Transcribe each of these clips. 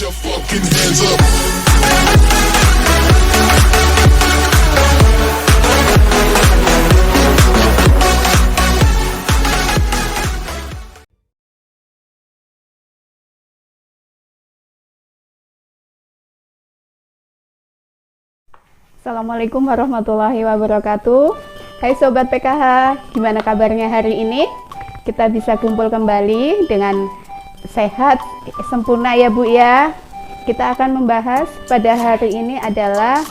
your fucking hands up. Assalamualaikum warahmatullahi wabarakatuh. Hai Sobat PKH, gimana kabarnya hari ini? Kita bisa kumpul kembali dengan sehat, sempurna ya Bu ya. Kita akan membahas pada hari ini adalah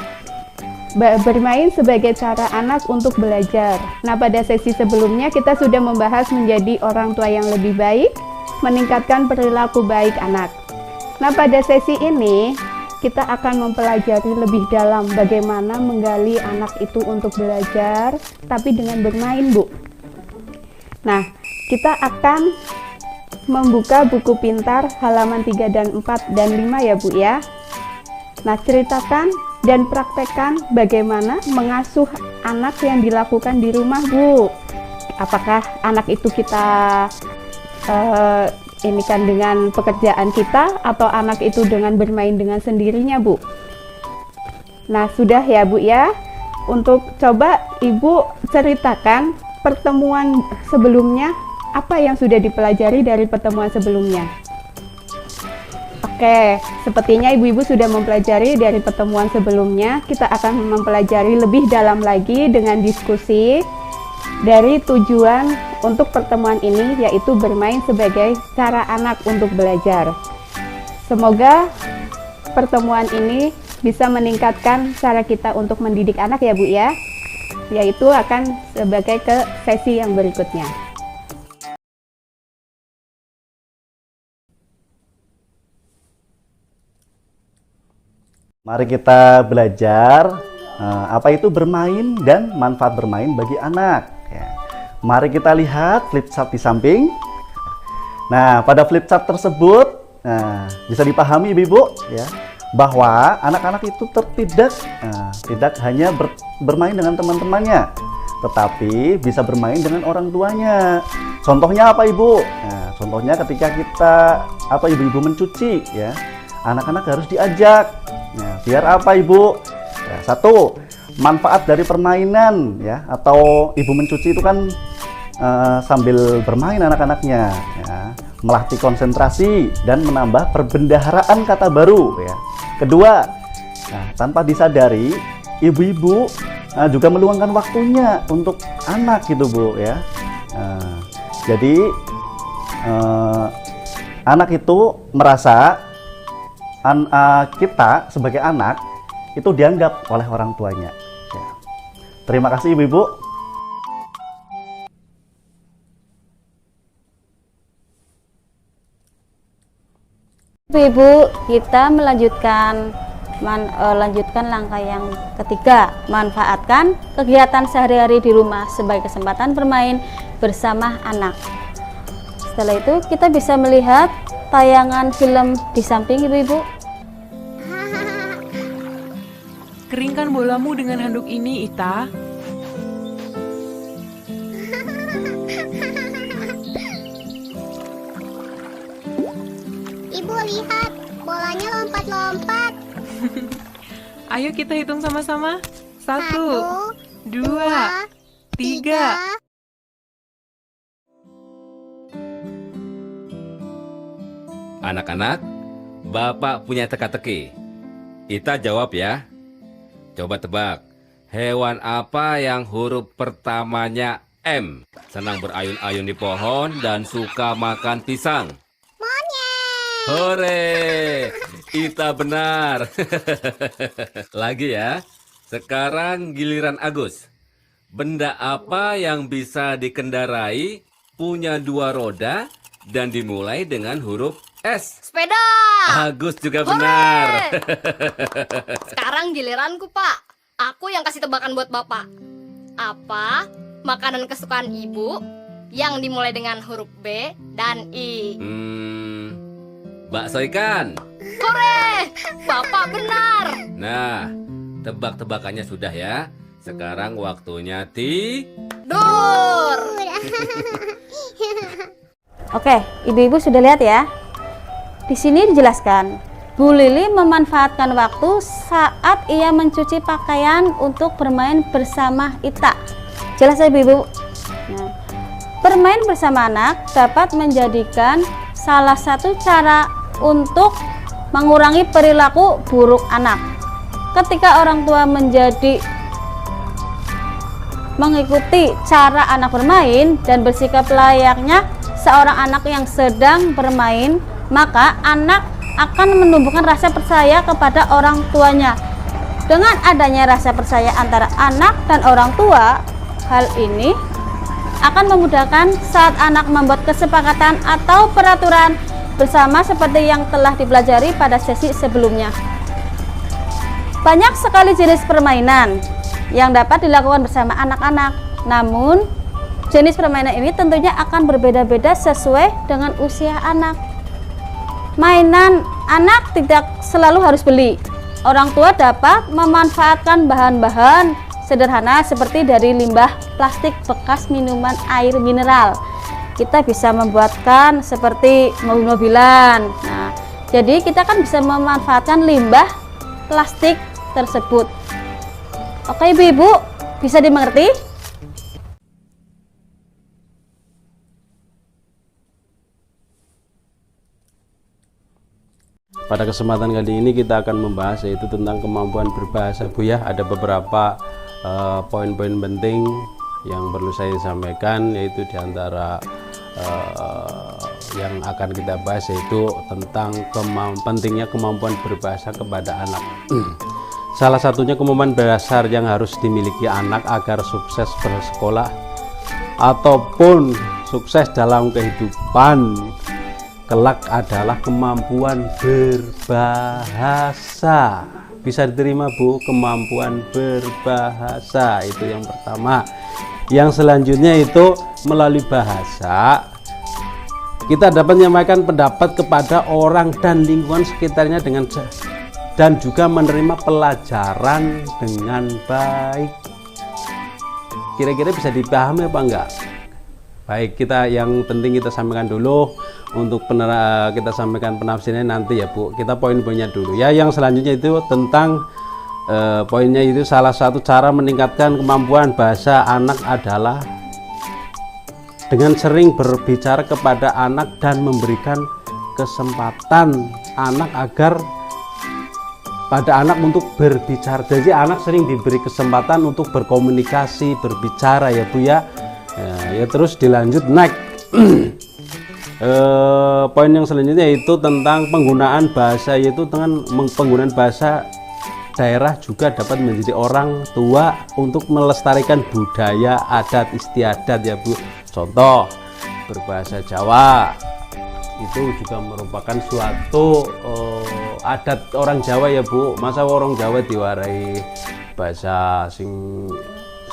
bermain sebagai cara anak untuk belajar. Nah, pada sesi sebelumnya kita sudah membahas menjadi orang tua yang lebih baik, meningkatkan perilaku baik anak. Nah, pada sesi ini kita akan mempelajari lebih dalam bagaimana menggali anak itu untuk belajar, tapi dengan bermain, Bu. Nah, kita akan membuka buku pintar halaman 3 dan 4 dan 5 ya, Bu ya. Nah, ceritakan dan praktekkan bagaimana mengasuh anak yang dilakukan di rumah, Bu. Apakah anak itu kita ini kan dengan pekerjaan kita atau anak itu dengan bermain dengan sendirinya, Bu. Nah, sudah ya, Bu ya. Untuk coba Ibu ceritakan pertemuan sebelumnya, apa yang sudah dipelajari dari pertemuan sebelumnya. Oke, sepertinya Ibu-ibu sudah mempelajari dari pertemuan sebelumnya. Kita akan mempelajari lebih dalam lagi dengan diskusi dari tujuan untuk pertemuan ini, yaitu bermain sebagai cara anak untuk belajar. Semoga pertemuan ini bisa meningkatkan cara kita untuk mendidik anak ya Bu ya, yaitu akan sebagai ke sesi yang berikutnya. Mari kita belajar apa itu bermain dan manfaat bermain bagi anak. Ya. Mari kita lihat flip chart di samping. Nah, pada flip chart tersebut bisa dipahami Ibu-ibu ya, bahwa anak-anak itu tidak hanya bermain dengan teman-temannya, tetapi bisa bermain dengan orang tuanya. Contohnya apa Ibu? Nah, contohnya ketika kita ibu-ibu mencuci ya, anak-anak harus diajak. Nah, biar apa Ibu? Ya, satu, manfaat dari permainan ya, atau ibu mencuci itu kan sambil bermain anak-anaknya ya, melatih konsentrasi dan menambah perbendaharaan kata baru ya. Kedua, tanpa disadari ibu-ibu juga meluangkan waktunya untuk anak gitu Bu ya. Jadi anak itu merasa kita sebagai anak itu dianggap oleh orang tuanya ya. Terima kasih Ibu-ibu. Ibu, kita melanjutkan langkah yang ketiga, manfaatkan kegiatan sehari-hari di rumah sebagai kesempatan bermain bersama anak. Setelah itu kita bisa melihat tayangan film di samping Ibu-ibu. Keringkan bolamu dengan handuk ini, Ita. Ibu lihat, bolanya lompat-lompat. Ayo kita hitung sama-sama. 1, 2, 3. Anak-anak, Bapak punya teka-teki. Ita jawab ya. Coba tebak, hewan apa yang huruf pertamanya M? Senang berayun-ayun di pohon dan suka makan pisang. Monyet. Hore, Ita benar. Lagi ya. Sekarang giliran Agus. Benda apa yang bisa dikendarai, punya 2 roda, dan dimulai dengan huruf S? Sepeda. Agus juga benar. Sekarang giliranku, Pak. Aku yang kasih tebakan buat Bapak. Apa makanan kesukaan Ibu yang dimulai dengan huruf B dan I? Bakso ikan. Hore! Bapak benar. Nah, tebak-tebakannya sudah ya. Sekarang waktunya tidur. Oke, ibu-ibu sudah lihat ya. Di sini dijelaskan Bu Lili memanfaatkan waktu saat ia mencuci pakaian untuk bermain bersama Ita. Jelas ya Ibu? Nah, bermain bersama anak dapat menjadikan salah satu cara untuk mengurangi perilaku buruk anak. Ketika orang tua mengikuti cara anak bermain dan bersikap layaknya seorang anak yang sedang bermain, maka anak akan menumbuhkan rasa percaya kepada orang tuanya. Dengan adanya rasa percaya antara anak dan orang tua, hal ini akan memudahkan saat anak membuat kesepakatan atau peraturan bersama seperti yang telah dipelajari pada sesi sebelumnya. Banyak sekali jenis permainan yang dapat dilakukan bersama anak-anak. Namun, jenis permainan ini tentunya akan berbeda-beda sesuai dengan usia anak. Mainan anak tidak selalu harus beli. Orang tua dapat memanfaatkan bahan-bahan sederhana seperti dari limbah plastik bekas minuman air mineral. Kita bisa membuatkan seperti mobil-mobilan. Nah, jadi kita kan bisa memanfaatkan limbah plastik tersebut. Oke Ibu-ibu, bisa dimengerti? Pada kesempatan kali ini kita akan membahas yaitu tentang kemampuan berbahasa Bu ya. Ada beberapa poin-poin penting yang perlu saya sampaikan, yaitu diantara yang akan kita bahas yaitu tentang pentingnya kemampuan berbahasa kepada anak. Salah satunya kemampuan dasar yang harus dimiliki anak agar sukses bersekolah ataupun sukses dalam kehidupan kelak adalah kemampuan berbahasa. Bisa diterima Bu, kemampuan berbahasa itu yang pertama. Yang selanjutnya itu melalui bahasa kita dapat menyampaikan pendapat kepada orang dan lingkungan sekitarnya dan juga menerima pelajaran dengan baik. Kira-kira bisa dipahami apa enggak? Baik, yang penting kita sampaikan dulu. Untuk kita sampaikan penafsirannya nanti ya Bu. Kita poin-poinnya dulu ya. Yang selanjutnya itu tentang poinnya itu salah satu cara meningkatkan kemampuan bahasa anak adalah dengan sering berbicara kepada anak dan memberikan kesempatan anak agar pada anak untuk berbicara. Jadi anak sering diberi kesempatan untuk berkomunikasi, berbicara ya Bu ya. Ya terus dilanjut next. Poin yang selanjutnya itu tentang penggunaan bahasa, yaitu dengan penggunaan bahasa daerah juga dapat menjadi orang tua untuk melestarikan budaya adat istiadat ya Bu. Contoh berbahasa Jawa itu juga merupakan suatu adat orang Jawa ya Bu. Masa orang Jawa diwarai bahasa sing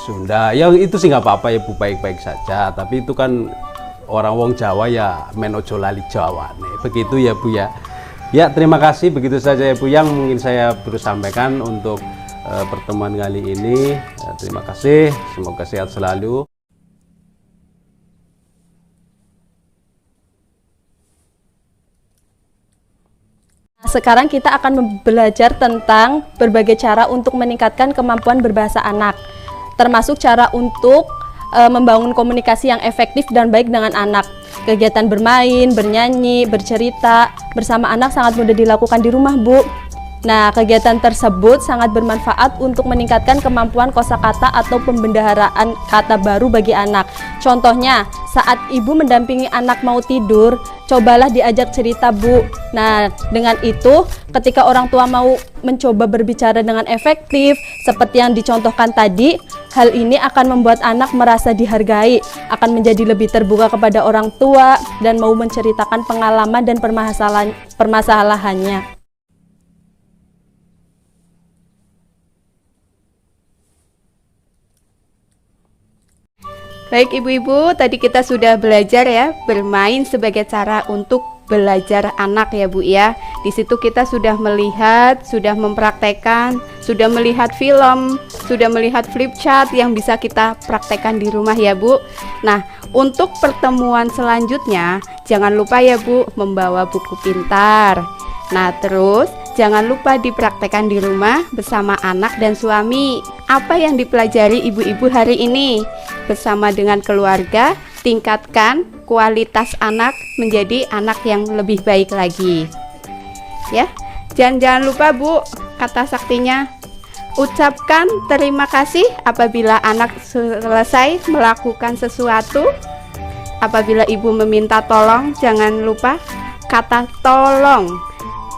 Sunda ya, itu sih nggak apa-apa ya Bu, baik-baik saja, tapi itu kan orang wong Jawa ya menojo lali Jawa nih. Begitu ya Bu ya. Ya terima kasih, begitu saja ya Bu yang mungkin saya berusaha sampaikan untuk pertemuan kali ini. Ya, terima kasih, semoga sehat selalu. Sekarang kita akan belajar tentang berbagai cara untuk meningkatkan kemampuan berbahasa anak, termasuk cara untuk membangun komunikasi yang efektif dan baik dengan anak. Kegiatan bermain, bernyanyi, bercerita bersama anak sangat mudah dilakukan di rumah Bu. Nah, kegiatan tersebut sangat bermanfaat untuk meningkatkan kemampuan kosakata atau pembendaharaan kata baru bagi anak. Contohnya, saat ibu mendampingi anak mau tidur, cobalah diajak cerita Bu. Nah, dengan itu ketika orang tua mau mencoba berbicara dengan efektif seperti yang dicontohkan tadi, hal ini akan membuat anak merasa dihargai, akan menjadi lebih terbuka kepada orang tua dan mau menceritakan pengalaman dan permasalahannya. Baik ibu-ibu, tadi kita sudah belajar ya, bermain sebagai cara untuk belajar anak ya Bu ya. Di situ kita sudah melihat, sudah mempraktekkan, sudah melihat film, sudah melihat flip chart yang bisa kita praktekkan di rumah ya Bu. Nah, untuk pertemuan selanjutnya jangan lupa ya Bu membawa buku pintar. Nah, terus jangan lupa dipraktekkan di rumah bersama anak dan suami. Apa yang dipelajari ibu-ibu hari ini? Bersama dengan keluarga, tingkatkan kualitas anak menjadi anak yang lebih baik lagi. Ya, jangan lupa Bu, kata saktinya. Ucapkan terima kasih apabila anak selesai melakukan sesuatu. Apabila ibu meminta tolong, jangan lupa kata tolong.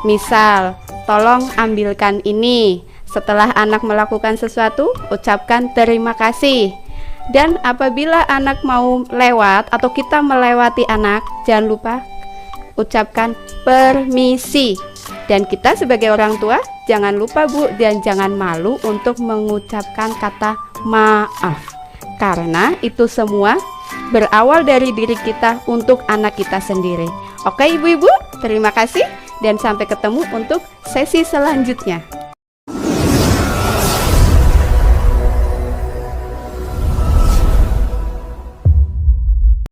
Misal, tolong ambilkan ini. Setelah anak melakukan sesuatu, ucapkan terima kasih. Dan apabila anak mau lewat atau kita melewati anak, jangan lupa ucapkan permisi. Dan kita sebagai orang tua, jangan lupa Bu, dan jangan malu untuk mengucapkan kata maaf. Karena itu semua berawal dari diri kita untuk anak kita sendiri. Oke ibu-ibu, terima kasih dan sampai ketemu untuk sesi selanjutnya.